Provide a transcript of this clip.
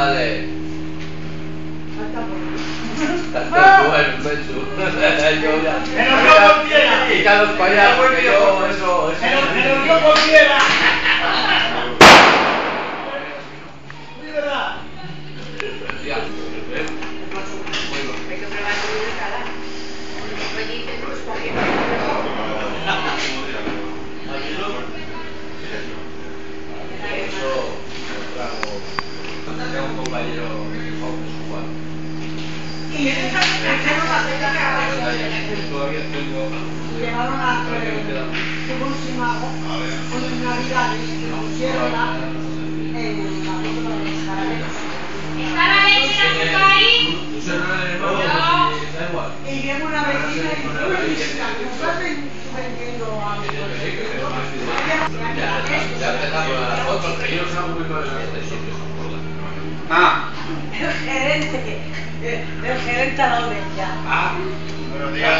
Vale. Y Carlos Payá, porque yo eso. ¡Me lo dio por tierra! ¡Es verdad! Tengo un compañero y llevaron a un mago con navidades que pusieron en la foto de los caramelos. ¿Está la leche en la ahí? Y viene una vecina y dice, uy, estás vendiendo a mi ya empezamos a las fotos, que yo no salgo muy mal en este sitio. el gerente a la ya. Buenos días.